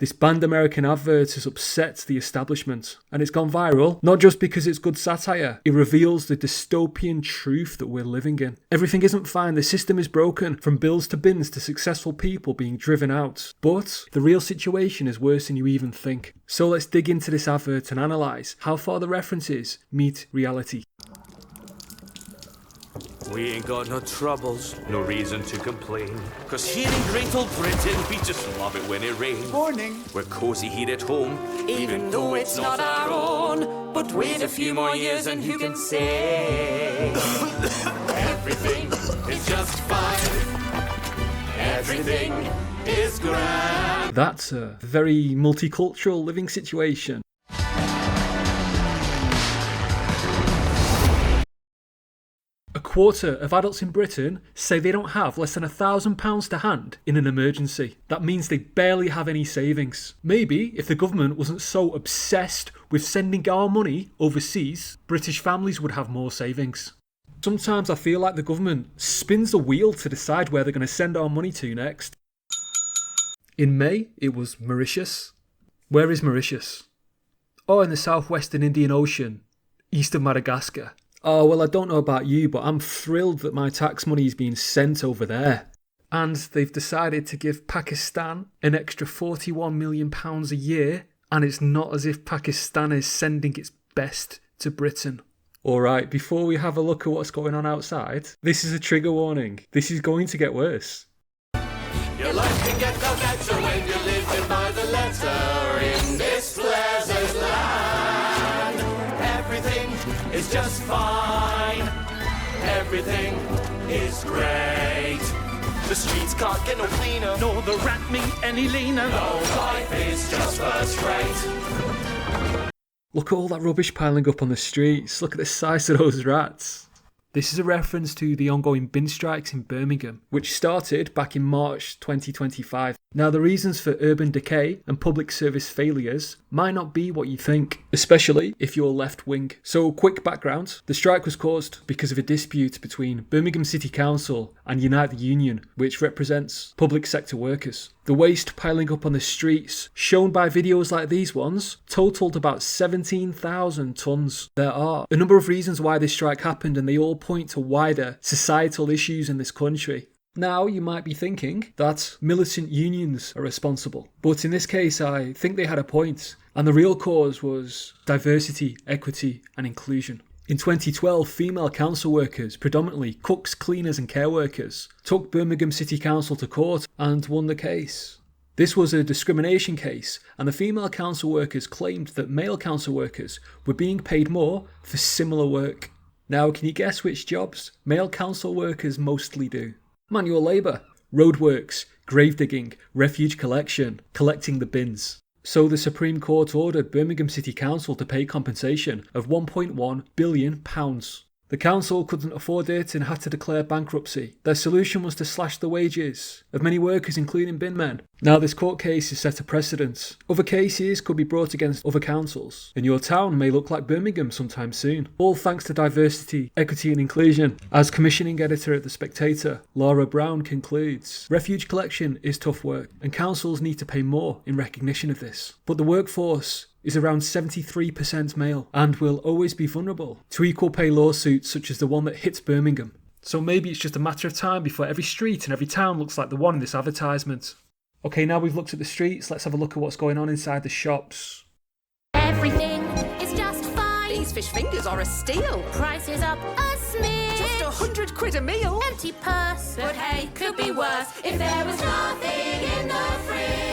This banned American advert has upset the establishment, and it's gone viral, not just because it's good satire, it reveals the dystopian truth that we're living in. Everything isn't fine, the system is broken, from bills to bins to successful people being driven out. But the real situation is worse than you even think. So let's dig into this advert and analyse how far the references meet reality. We ain't got no troubles, no reason to complain. 'Cause here in great old Britain, we just love it when it rains. Morning. We're cosy here at home, even though it's not our own. But wait a few more years and who can say? Everything is just fine. Everything is grand. That's a very multicultural living situation. A quarter of adults in Britain say they don't have less than £1,000 to hand in an emergency. That means they barely have any savings. Maybe if the government wasn't so obsessed with sending our money overseas, British families would have more savings. Sometimes I feel like the government spins the wheel to decide where they're going to send our money to next. In May, it was Mauritius. Where is Mauritius? Oh, in the southwestern Indian Ocean, east of Madagascar. Oh, well, I don't know about you, but I'm thrilled that my tax money is being sent over there. And they've decided to give Pakistan an extra £41 million a year, and it's not as if Pakistan is sending its best to Britain. Alright, before we have a look at what's going on outside, this is a trigger warning. This is going to get worse. Your life can get no better when you're living by the letter in this pleasant land. Everything is just fine. Everything is great. The streets can't get no cleaner, nor the rat meat any leaner. No, life is just first rate. Look at all that rubbish piling up on the streets. Look at the size of those rats. This is a reference to the ongoing bin strikes in Birmingham, which started back in March 2025. Now, the reasons for urban decay and public service failures might not be what you think, especially if you're left-wing. So, quick background. The strike was caused because of a dispute between Birmingham City Council and Unite the Union, which represents public sector workers. The waste piling up on the streets, shown by videos like these ones, totaled about 17,000 tonnes. There are a number of reasons why this strike happened, and they all point to wider societal issues in this country. Now, you might be thinking that militant unions are responsible, but in this case, I think they had a point, and the real cause was diversity, equity, and inclusion. In 2012, female council workers, predominantly cooks, cleaners and care workers, took Birmingham City Council to court and won the case. This was a discrimination case, and the female council workers claimed that male council workers were being paid more for similar work. Now, can you guess which jobs male council workers mostly do? Manual labour, roadworks, grave digging, refuge collection, collecting the bins. So the Supreme Court ordered Birmingham City Council to pay compensation of £1.1 billion. The council couldn't afford it and had to declare bankruptcy. Their solution was to slash the wages of many workers, including bin men. Now, this court case has set a precedent. Other cases could be brought against other councils, and your town may look like Birmingham sometime soon. All thanks to diversity, equity and inclusion. As commissioning editor at The Spectator, Laura Brown concludes, refuge collection is tough work, and councils need to pay more in recognition of this. But the workforce is around 73% male and will always be vulnerable to equal pay lawsuits such as the one that hits Birmingham. So maybe it's just a matter of time before every street and every town looks like the one in this advertisement. Okay, now we've looked at the streets, let's have a look at what's going on inside the shops. Everything is just fine. These fish fingers are a steal. Prices up a smidge. Just £100 a meal. Empty purse, but hey, could be worse if there was nothing in the fridge.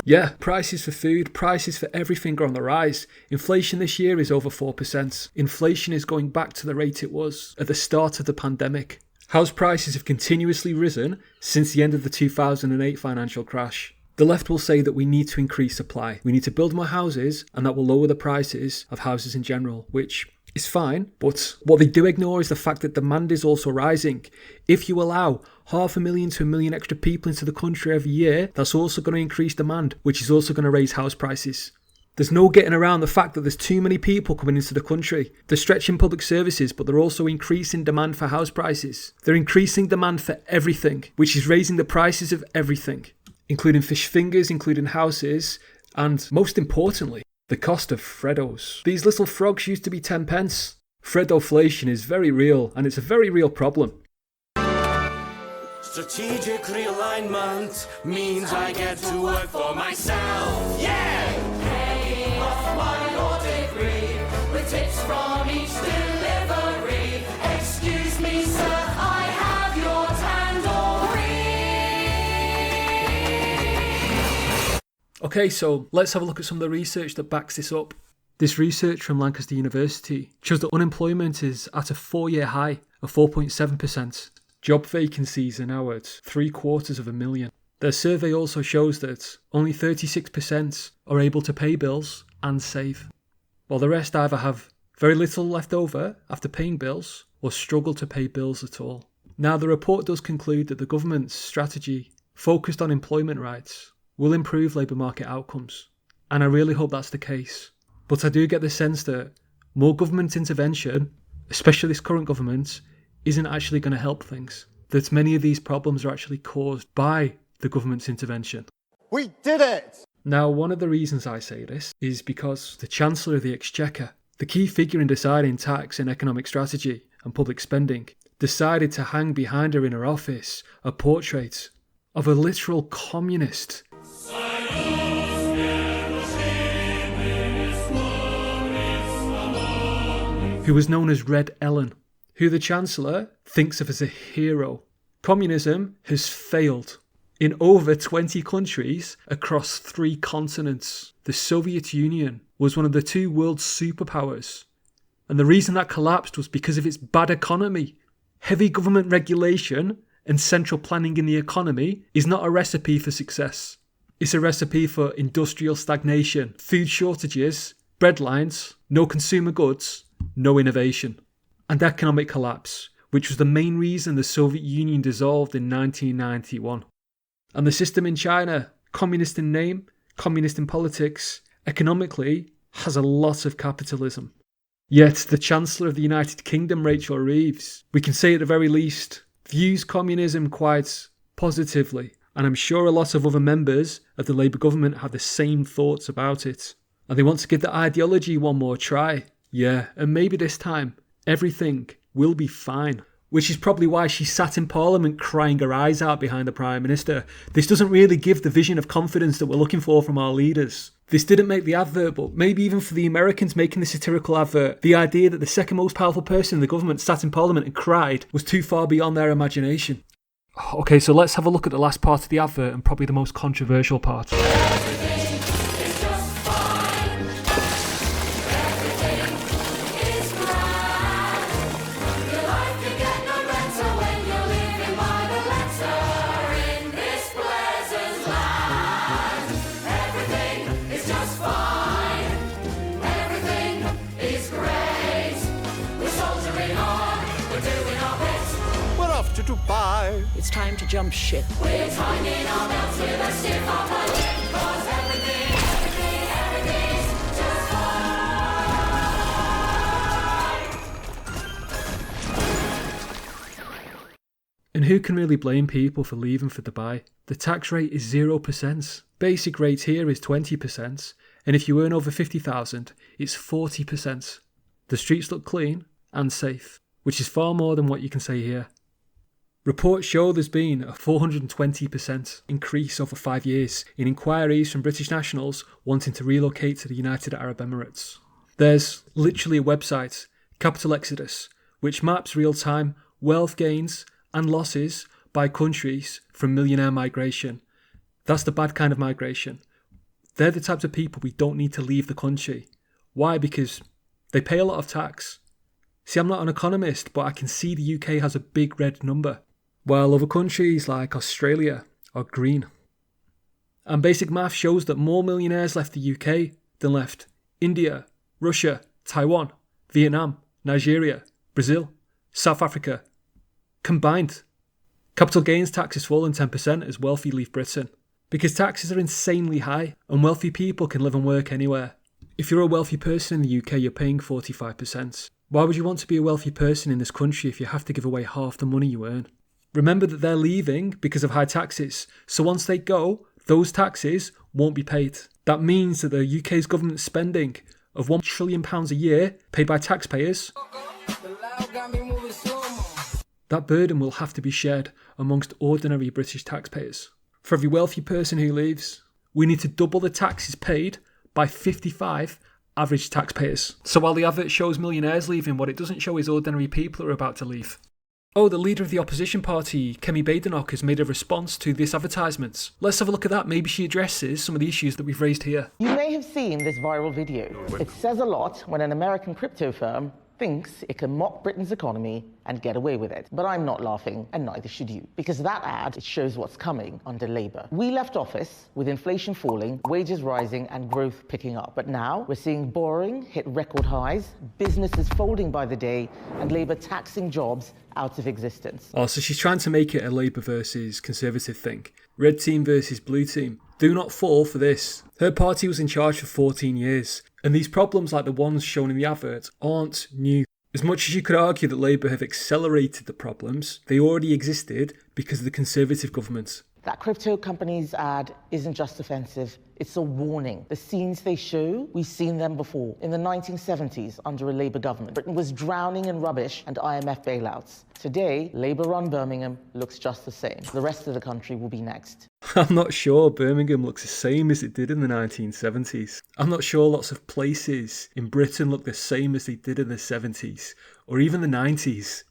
Yeah, prices for food, prices for everything are on the rise. Inflation this year is over 4%. Inflation is going back to the rate it was at the start of the pandemic. House prices have continuously risen since the end of the 2008 financial crash. The left will say that we need to increase supply. We need to build more houses, and that will lower the prices of houses in general, which is fine, but what they do ignore is the fact that demand is also rising. If you allow 500,000 to 1 million extra people into the country every year, that's also going to increase demand, which is also going to raise house prices. There's no getting around the fact that there's too many people coming into the country. They're stretching public services, but they're also increasing demand for house prices. They're increasing demand for everything, which is raising the prices of everything, including fish fingers, including houses, and most importantly, the cost of Freddos. These little frogs used to be 10 pence. Freddoflation is very real, and it's a very real problem. Strategic realignment means I get to work for myself. Yeah! Paying off my law degree with tips from each delivery. Excuse me, sir, I have your tandoori. Okay, so let's have a look at some of the research that backs this up. This research from Lancaster University shows that unemployment is at a 4-year high of 4.7%. Job vacancies are now at 750,000. Their survey also shows that only 36% are able to pay bills and save, while the rest either have very little left over after paying bills or struggle to pay bills at all. Now, the report does conclude that the government's strategy focused on employment rights will improve labour market outcomes, and I really hope that's the case. But I do get the sense that more government intervention, especially this current government, isn't actually going to help things. That many of these problems are actually caused by the government's intervention. We did it! Now, one of the reasons I say this is because the Chancellor of the Exchequer, the key figure in deciding tax and economic strategy and public spending, decided to hang behind her in her office a portrait of a literal communist. Who was known as Red Ellen, who the Chancellor thinks of as a hero. Communism has failed in over 20 countries across 3 continents. The Soviet Union was one of the 2 world superpowers, and the reason that collapsed was because of its bad economy. Heavy government regulation and central planning in the economy is not a recipe for success. It's a recipe for industrial stagnation, food shortages, breadlines, no consumer goods, no innovation, and economic collapse, which was the main reason the Soviet Union dissolved in 1991. And the system in China, communist in name, communist in politics, economically has a lot of capitalism. Yet the Chancellor of the United Kingdom, Rachel Reeves, we can say at the very least, views communism quite positively, and I'm sure a lot of other members of the Labour government have the same thoughts about it. And they want to give the ideology one more try. Yeah, and maybe this time, everything will be fine. Which is probably why she sat in Parliament crying her eyes out behind the Prime Minister. This doesn't really give the vision of confidence that we're looking for from our leaders. This didn't make the advert, but maybe even for the Americans making the satirical advert, the idea that the second most powerful person in the government sat in Parliament and cried was too far beyond their imagination. Okay, so let's have a look at the last part of the advert and probably the most controversial part. Dubai. It's time to jump ship. We're tightening our belts with a stiff upper lip, 'cause everything's just fine. And who can really blame people for leaving for Dubai? The tax rate is 0%. Basic rate here is 20%, and if you earn over 50,000, it's 40%. The streets look clean and safe, which is far more than what you can say here. Reports show there's been a 420% increase over 5 years in inquiries from British nationals wanting to relocate to the United Arab Emirates. There's literally a website, Capital Exodus, which maps real-time wealth gains and losses by countries from millionaire migration. That's the bad kind of migration. They're the types of people we don't need to leave the country. Why? Because they pay a lot of tax. See, I'm not an economist, but I can see the UK has a big red number, while other countries like Australia are green. And basic math shows that more millionaires left the UK than left India, Russia, Taiwan, Vietnam, Nigeria, Brazil, South Africa combined. Capital gains tax has fallen 10% as wealthy leave Britain, because taxes are insanely high and wealthy people can live and work anywhere. If you're a wealthy person in the UK, you're paying 45%. Why would you want to be a wealthy person in this country if you have to give away half the money you earn? Remember that they're leaving because of high taxes, so once they go, those taxes won't be paid. That means that the UK's government spending of £1 trillion a year, paid by taxpayers, that burden will have to be shared amongst ordinary British taxpayers. For every wealthy person who leaves, we need to double the taxes paid by 55 average taxpayers. So while the advert shows millionaires leaving, what it doesn't show is ordinary people who are about to leave. Oh, the leader of the opposition party, Kemi, has made a response to this advertisement. Let's have a look at that. Maybe she addresses some of the issues that we've raised here. You may have seen this viral video. It says a lot when an American crypto firm thinks it can mock Britain's economy and get away with it. But I'm not laughing, and neither should you, because that ad, it shows what's coming under Labour. We left office with inflation falling, wages rising, and growth picking up. But now we're seeing borrowing hit record highs, businesses folding by the day, and Labour taxing jobs out of existence. Oh, so she's trying to make it a Labour versus Conservative thing. Red team versus blue team. Do not fall for this. Her party was in charge for 14 years, and these problems like the ones shown in the advert aren't new. As much as you could argue that Labour have accelerated the problems, they already existed because of the Conservative government. That crypto company's ad isn't just offensive, it's a warning. The scenes they show, we've seen them before. In the 1970s, under a Labour government, Britain was drowning in rubbish and IMF bailouts. Today, Labour-run Birmingham looks just the same. The rest of the country will be next. I'm not sure Birmingham looks the same as it did in the 1970s. I'm not sure lots of places in Britain look the same as they did in the 70s, or even the 90s.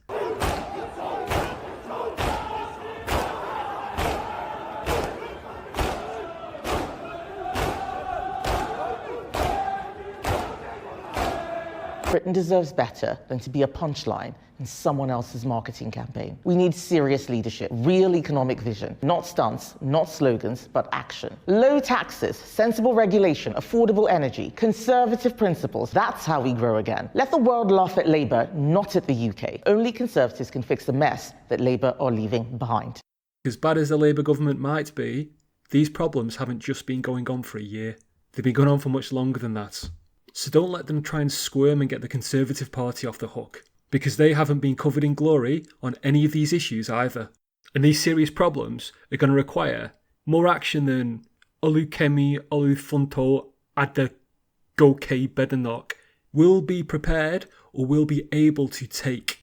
Britain deserves better than to be a punchline in someone else's marketing campaign. We need serious leadership, real economic vision, not stunts, not slogans, but action. Low taxes, sensible regulation, affordable energy, conservative principles. That's how we grow again. Let the world laugh at Labour, not at the UK. Only Conservatives can fix the mess that Labour are leaving behind. As bad as the Labour government might be, these problems haven't just been going on for a year. They've been going on for much longer than that. So don't let them try and squirm and get the Conservative Party off the hook, because they haven't been covered in glory on any of these issues either. And these serious problems are going to require more action than Olu Kemi, Olu Funto, Adda Goke Bedenock will be prepared or will be able to take.